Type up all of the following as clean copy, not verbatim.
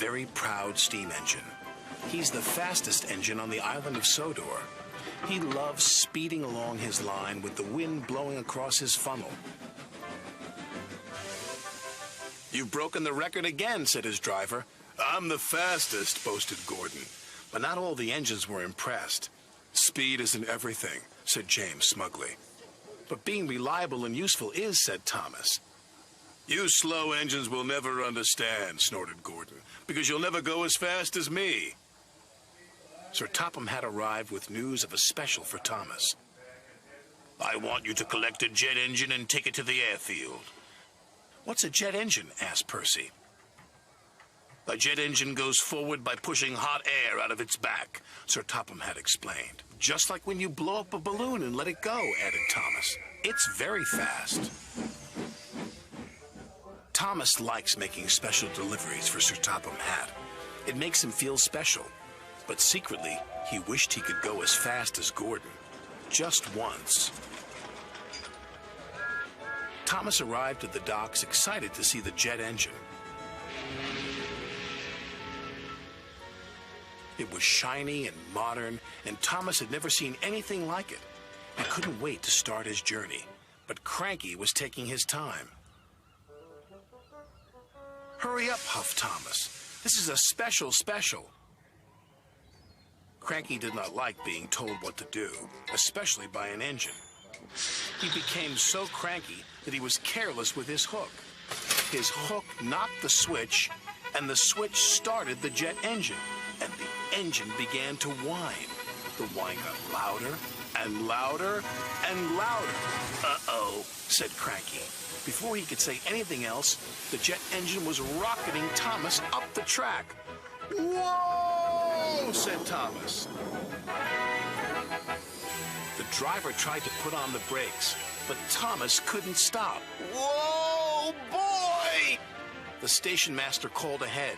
very proud steam engine. He's the fastest engine on the island of Sodor. He loves speeding along his line with the wind blowing across his funnel. "You've broken the record again," said his driver. "I'm the fastest," boasted Gordon. But not all the engines were impressed. "Speed isn't everything," said James smugly. "But being reliable and useful is," said Thomas. "You slow engines will never understand," snorted Gordon, "because you'll never go as fast as me." Sir Topham had arrived with news of a special for Thomas. "I want you to collect a jet engine and take it to the airfield." "What's a jet engine?" asked Percy. "A jet engine goes forward by pushing hot air out of its back," Sir Topham had explained. "Just like when you blow up a balloon and let it go," added Thomas. "It's very fast." Thomas likes making special deliveries for Sir Topham Hatt. It makes him feel special. But secretly, he wished he could go as fast as Gordon. Just once. Thomas arrived at the docks excited to see the jet engine. It was shiny and modern, and Thomas had never seen anything like it. He couldn't wait to start his journey, but Cranky was taking his time. "Hurry up," huffed Thomas. "This is a special. Cranky did not like being told what to do, especially by an engine. He became so cranky that he was careless with his hook. His hook knocked the switch, and the switch started the jet engine, and the engine began to whine. The whine got louder and louder and louder. "Uh-oh," said Cranky. Before he could say anything else, the jet engine was rocketing Thomas up the track. "Whoa!" said Thomas. The driver tried to put on the brakes, but Thomas couldn't stop. "Whoa, boy!" The station master called ahead.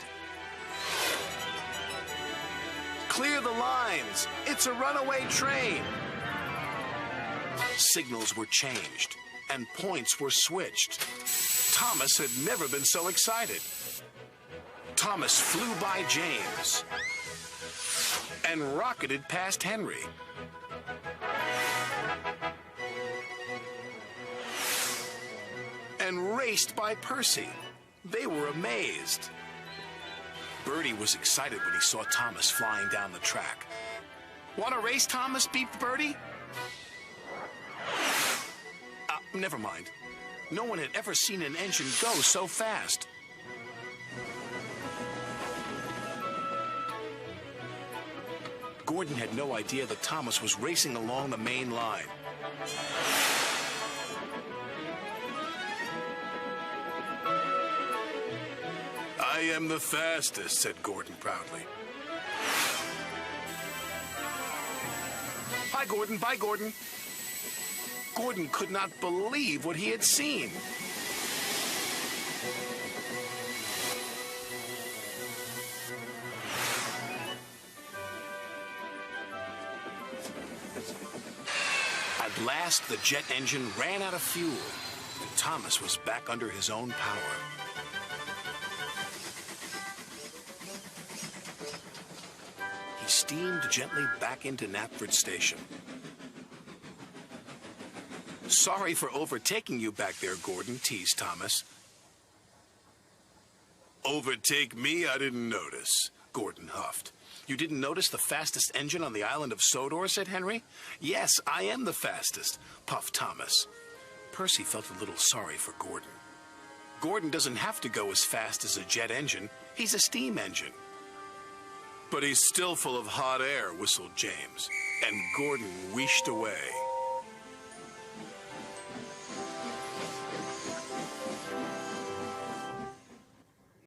"Clear the lines! It's a runaway train!" Signals were changed, and points were switched. Thomas had never been so excited. Thomas flew by James and rocketed past Henry. And raced by Percy. They were amazed. Bertie was excited when he saw Thomas flying down the track. "Want to race, Thomas?" beeped Bertie. Never mind. No one had ever seen an engine go so fast. Gordon had no idea that Thomas was racing along the main line. "I am the fastest," said Gordon proudly. "Bye, Gordon. Bye, Gordon." Gordon could not believe what he had seen. At last, the jet engine ran out of fuel, and Thomas was back under his own power. He steamed gently back into Knapford Station. "Sorry for overtaking you back there, Gordon," teased Thomas. "Overtake me? I didn't notice," Gordon huffed. "You didn't notice the fastest engine on the island of Sodor?" said Henry. "Yes, I am the fastest," puffed Thomas. Percy felt a little sorry for Gordon. Gordon doesn't have to go as fast as a jet engine. He's a steam engine. "But he's still full of hot air," whistled James, and Gordon wheeshed away.